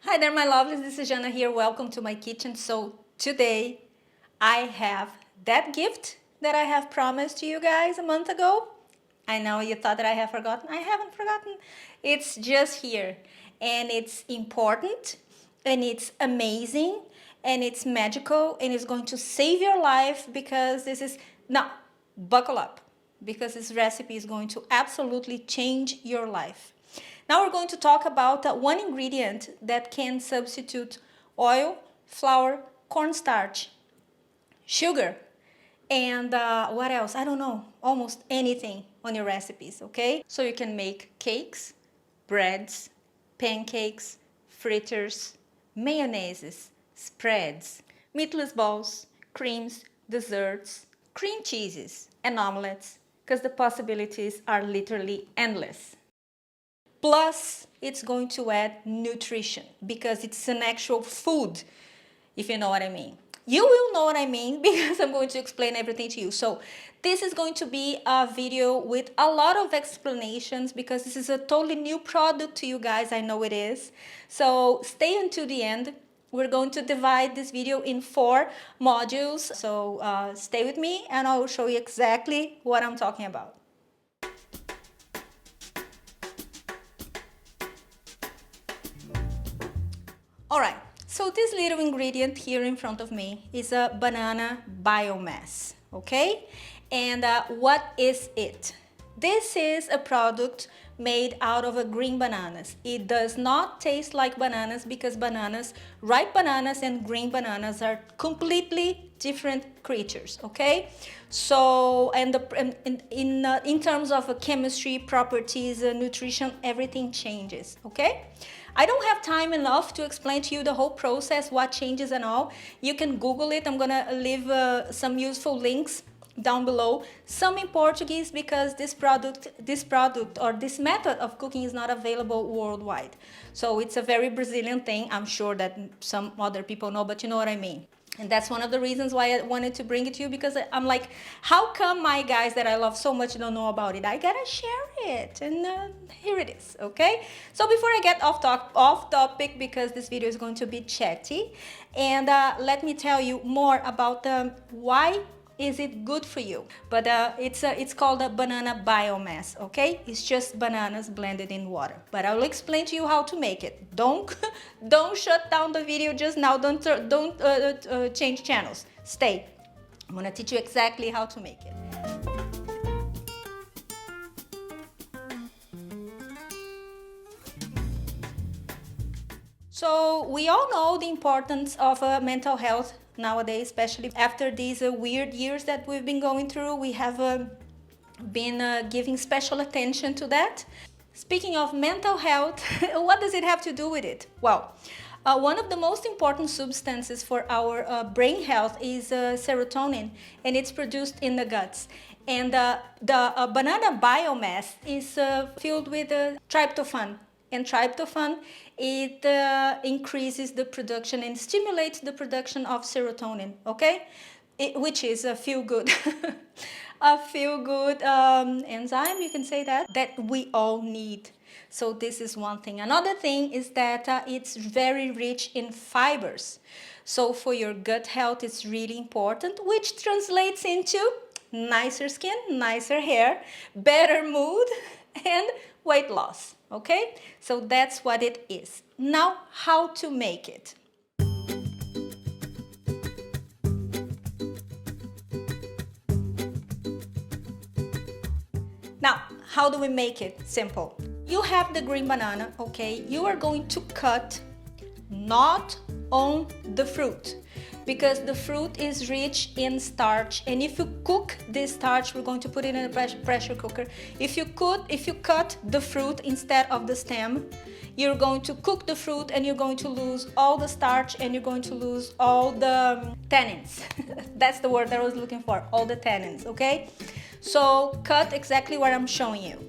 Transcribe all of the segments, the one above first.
Hi there, my lovelies. This is Jana here. Welcome to my kitchen. So today I have that gift that I have promised to you guys a month ago. I know you thought that I have forgotten. I haven't forgotten. It's just here, and it's important, and it's amazing, and it's magical, and it's going to save your life because this is now buckle up because this recipe is going to absolutely change your life. Now we're going to talk about one ingredient that can substitute oil, flour, cornstarch, sugar, and what else? I don't know, almost anything on your recipes, okay? So you can make cakes, breads, pancakes, fritters, mayonnaises, spreads, meatless balls, creams, desserts, cream cheeses, and omelets, because the possibilities are literally endless. Plus, it's going to add nutrition because it's an actual food, if you know what I mean. You will know what I mean because I'm going to explain everything to you. So this is going to be a video with a lot of explanations because this is a totally new product to you guys. I know it is. So stay until the end. We're going to divide this video in 4 modules. So stay with me and I will show you exactly what I'm talking about. All right, so this little ingredient here in front of me is a banana biomass, okay? And what is it? This is a product made out of green bananas. It does not taste like bananas because ripe bananas and green bananas are completely different creatures, okay? So, and in terms of chemistry, properties, nutrition, everything changes, okay? I don't have time enough to explain to you the whole process, what changes and all. You can Google it. I'm gonna leave some useful links down below. Some in Portuguese because this product or this method of cooking is not available worldwide. So it's a very Brazilian thing. I'm sure that some other people know, but you know what I mean. And that's one of the reasons why I wanted to bring it to you because I'm like, how come my guys that I love so much don't know about it? I gotta share it. And here it is, okay? So before I get off topic because this video is going to be chatty, and let me tell you more about why is it good for you. But it's called a banana biomass, okay? It's just bananas blended in water. But I will explain to you how to make it. Don't shut down the video just now. Don't change channels. Stay. I'm gonna teach you exactly how to make it. So we all know the importance of mental health nowadays, especially after these weird years that we've been going through. We have been giving special attention to that. Speaking of mental health, what does it have to do with it? Well, one of the most important substances for our brain health is serotonin, and it's produced in the guts. And the banana biomass is filled with tryptophan. And tryptophan, it increases the production and stimulates the production of serotonin, okay? Which is a feel-good a feel-good enzyme, you can say that we all need. So this is one thing. Another thing is that it's very rich in fibers. So for your gut health, it's really important, which translates into nicer skin, nicer hair, better mood, and weight loss, okay? So that's what it is. Now, how to make it? Now, how do we make it? Simple. You have the green banana, okay? You are going to cut not on the fruit because the fruit is rich in starch, and if you cook this starch, we're going to put it in a pressure cooker. If you cut the fruit instead of the stem, you're going to cook the fruit and you're going to lose all the starch and you're going to lose all the tannins. That's the word that I was looking for, all the tannins, okay? So cut exactly what I'm showing you.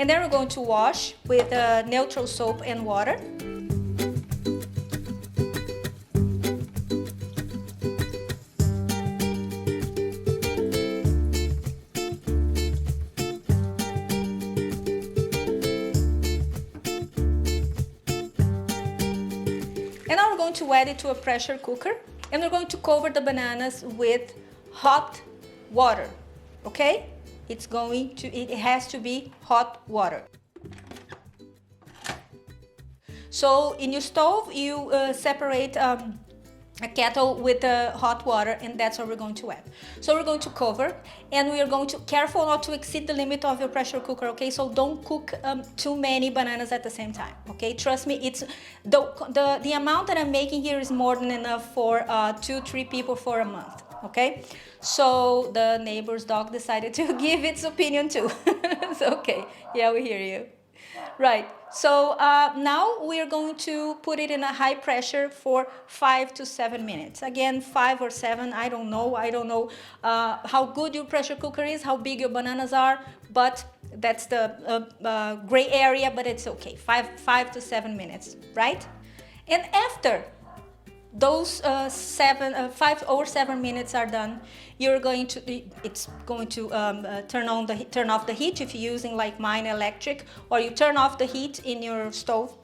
And then we're going to wash with neutral soap and water. And now we're going to add it to a pressure cooker, and we're going to cover the bananas with hot water, okay? It has to be hot water. So in your stove, you separate a kettle with hot water, and that's what we're going to add. So we're going to cover, and we are going to careful not to exceed the limit of your pressure cooker, okay? So don't cook too many bananas at the same time, okay? Trust me, it's the amount that I'm making here is more than enough for 2-3 people for a month, okay? So the neighbor's dog decided to give its opinion too. It's okay, yeah, we hear you. Right, so now we are going to put it in a high pressure for 5 to 7 minutes. Again, 5 or 7, I don't know. I don't know how good your pressure cooker is, how big your bananas are, but that's the gray area, but it's okay. 5 to 7 minutes, right? And after those 5 or 7 minutes are done, it's going to turn off the heat if you're using like mine electric, or you turn off the heat in your stove,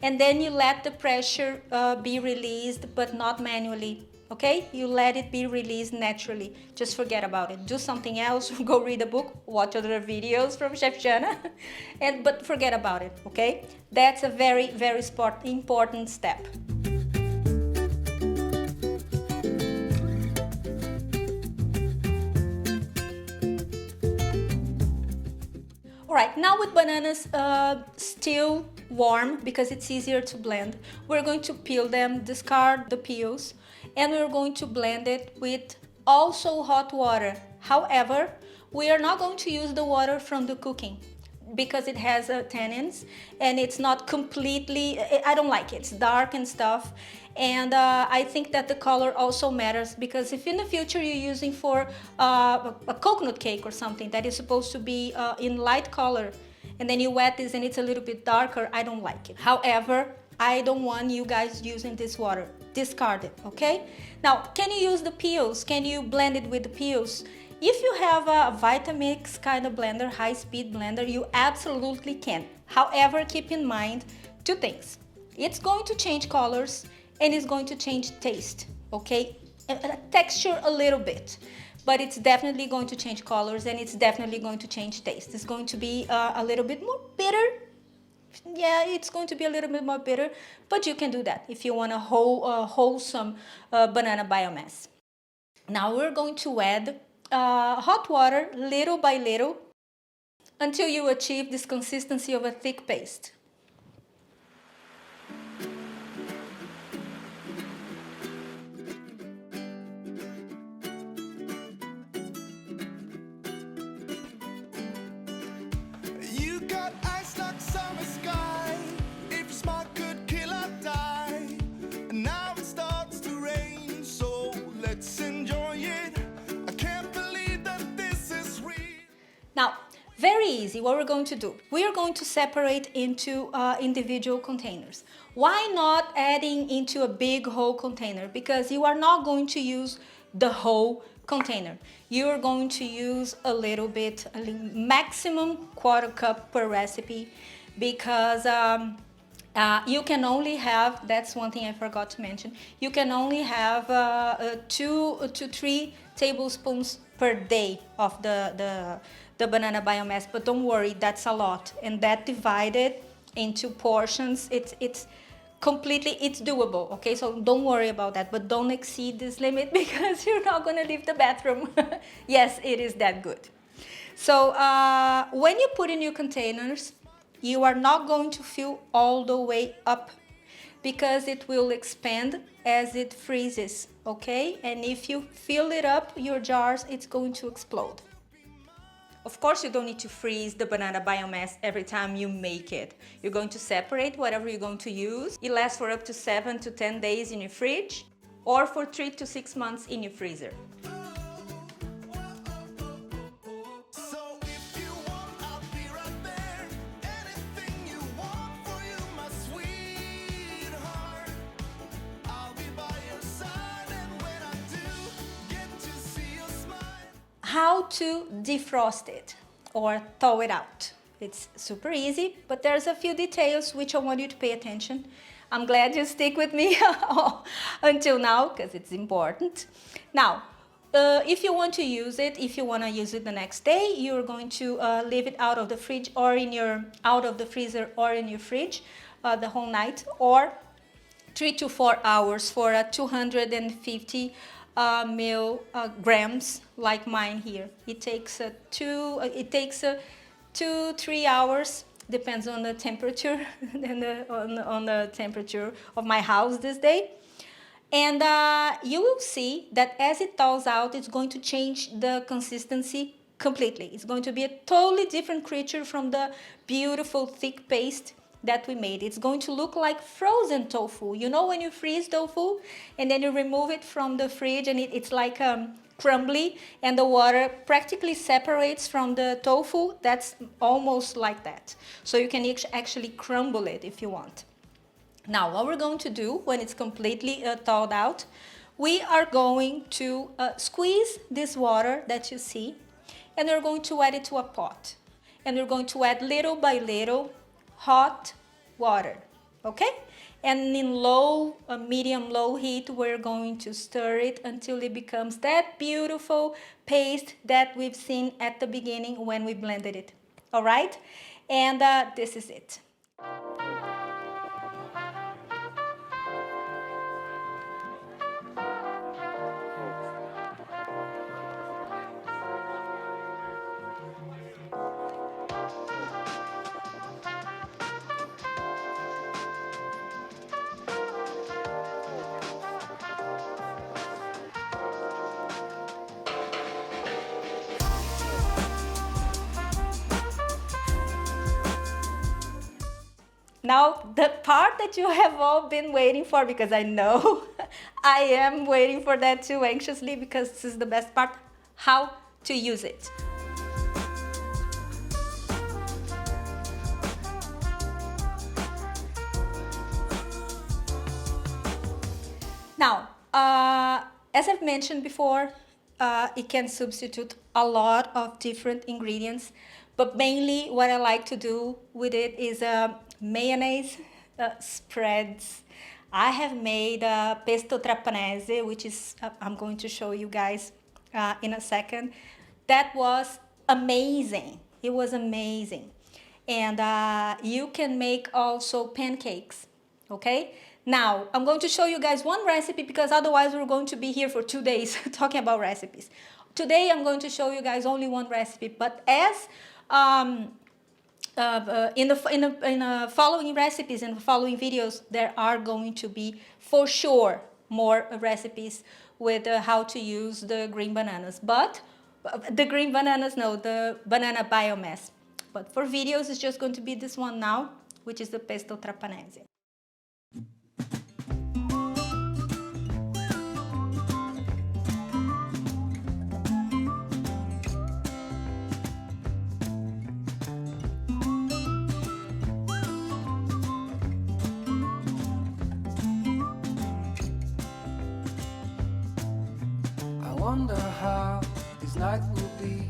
and then you let the pressure be released, but not manually, okay? You let it be released naturally. Just forget about it. Do something else. Go read a book, watch other videos from Chef Jana, but forget about it, okay? That's a very, very important step. Alright, now with bananas still warm, because it's easier to blend, we're going to peel them, discard the peels, and we're going to blend it with also hot water. However, we are not going to use the water from the cooking, because it has tannins and it's not completely, I don't like it, it's dark and stuff, and I think that the color also matters, because if in the future you're using for a coconut cake or something that is supposed to be in light color, and then you wet this and it's a little bit darker, I don't like it. However, I don't want you guys using this water. Discard it, okay? Now, can you use the peels? Can you blend it with the peels? If you have a Vitamix kind of blender, high-speed blender, you absolutely can. However, keep in mind 2 things. It's going to change colors and it's going to change taste, okay? Texture a little bit, but it's definitely going to change colors, and it's definitely going to change taste. It's going to be a little bit more bitter. Yeah, it's going to be a little bit more bitter, but you can do that if you want a wholesome banana biomass. Now we're going to add hot water little by little until you achieve this consistency of a thick paste. You got ice like summer sky. If smart could kill or die. And now it starts to rain, so let's enjoy it. I can't believe that this is real. Now, very easy, what we're going to do. We are going to separate into individual containers. Why not adding into a big whole container? Because you are not going to use the whole container. You're going to use a little bit, maximum 1/4 cup per recipe, because you can only have, that's one thing I forgot to mention, you can only have 2 to 3 tablespoons per day of the banana biomass, but don't worry, that's a lot, and that divided into portions, it's doable, okay? So don't worry about that, but don't exceed this limit, because you're not gonna leave the bathroom. Yes, it is that good. So when you put in your containers, you are not going to fill all the way up, because it will expand as it freezes, okay? And if you fill it up, your jars, it's going to explode. Of course, you don't need to freeze the banana biomass every time you make it. You're going to separate whatever you're going to use. It lasts for up to 7 to 10 days in your fridge, or for 3 to 6 months in your freezer. So if you want, I'll be right there. Anything you want for you, my sweetheart. I'll be by your side, and when I do, get to see your smile. How to defrost it or thaw it out. It's super easy, but there's a few details which I want you to pay attention. I'm glad you stick with me until now because it's important. Now, if you want to use it, if you want to use it the next day, you're going to leave it out of the fridge or out of the freezer or in your fridge the whole night, or 3 to 4 hours for a 250 grams like mine here. It takes 2-3 hours, depends on the temperature and on the temperature of my house this day. And you will see that as it thaws out, it's going to change the consistency completely. It's going to be a totally different creature from the beautiful thick paste that we made. It's going to look like frozen tofu. You know when you freeze tofu and then you remove it from the fridge and it's like crumbly and the water practically separates from the tofu? That's almost like that. So you can actually crumble it if you want. Now, what we're going to do when it's completely thawed out, we are going to squeeze this water that you see, and we're going to add it to a pot. And we're going to add little by little hot water, okay? And in medium-low heat, we're going to stir it until it becomes that beautiful paste that we've seen at the beginning when we blended it, all right? And this is it. Now, the part that you have all been waiting for, because I know I am waiting for that too anxiously, because this is the best part, how to use it. Now, as I've mentioned before, it can substitute a lot of different ingredients, but mainly what I like to do with it is mayonnaise spreads. I have made Pesto Trapanese, which is, I'm going to show you guys in a second. That was amazing. It was amazing. And you can make also pancakes, okay? Now, I'm going to show you guys one recipe because otherwise we're going to be here for 2 days talking about recipes. Today I'm going to show you guys only one recipe, but as in the following recipes and following videos, there are going to be for sure more recipes with how to use the green bananas. But the green bananas, no, the banana biomass. But for videos, it's just going to be this one now, which is the Pesto Trapanese. I wonder how this night will be.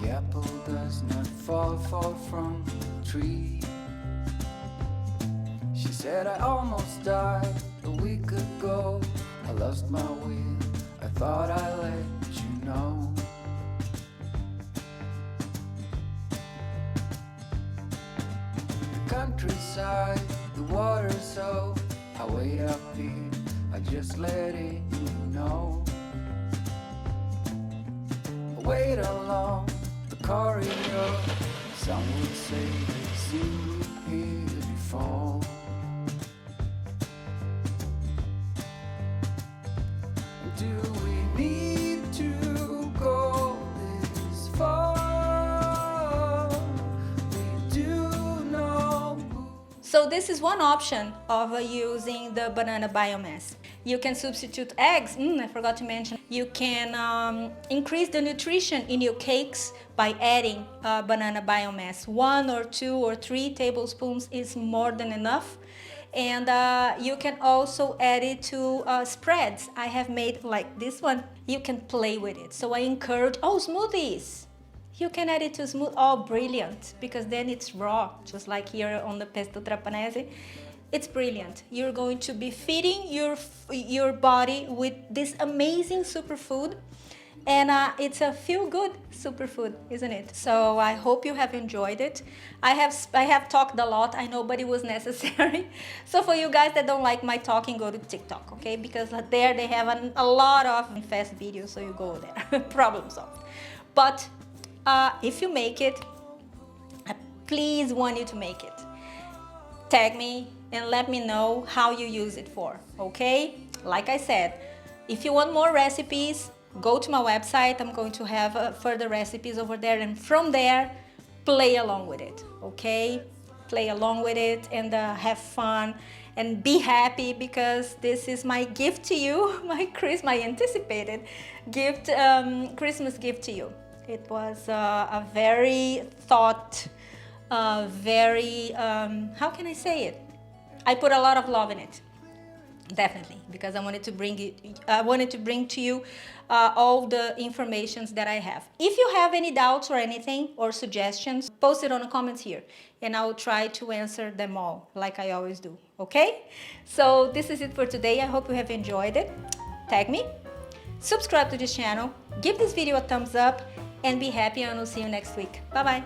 The apple does not fall from the tree. She said I almost died a week ago. I lost my will, I thought I'd let you know. The countryside, the water so I wait up here, I just let it know. Wait along the corridor. Some would say they've seen me here before. Do we need to go this far? We do know. So this is one option of using the banana biomass. You can substitute eggs. I forgot to mention. You can increase the nutrition in your cakes by adding banana biomass. 1 or 2 or 3 tablespoons is more than enough. And you can also add it to spreads. I have made like this one. You can play with it. So I encourage, smoothies. You can add it to brilliant, because then it's raw, just like here on the Pesto Trapanese. It's brilliant. You're going to be feeding your body with this amazing superfood, and it's a feel-good superfood, isn't it? So I hope you have enjoyed it. I have talked a lot. I know, but it was necessary. So for you guys that don't like my talking, go to TikTok, okay? Because there they have a lot of fast videos, so you go there. Problem solved. But if you make it, I please want you to make it. Tag me and let me know how you use it for, okay? Like I said, if you want more recipes, go to my website. I'm going to have further recipes over there, and from there, play along with it, okay? Play along with it and have fun and be happy, because this is my gift to you, my anticipated gift, Christmas gift to you. It was a very how can I say it? I put a lot of love in it, definitely, because I wanted to bring to you all the informations that I have. If you have any doubts or anything or suggestions, post it on the comments here, and I will try to answer them all, like I always do, okay? So this is it for today. I hope you have enjoyed it. Tag me, subscribe to this channel, give this video a thumbs up, and be happy, and I'll see you next week. Bye bye.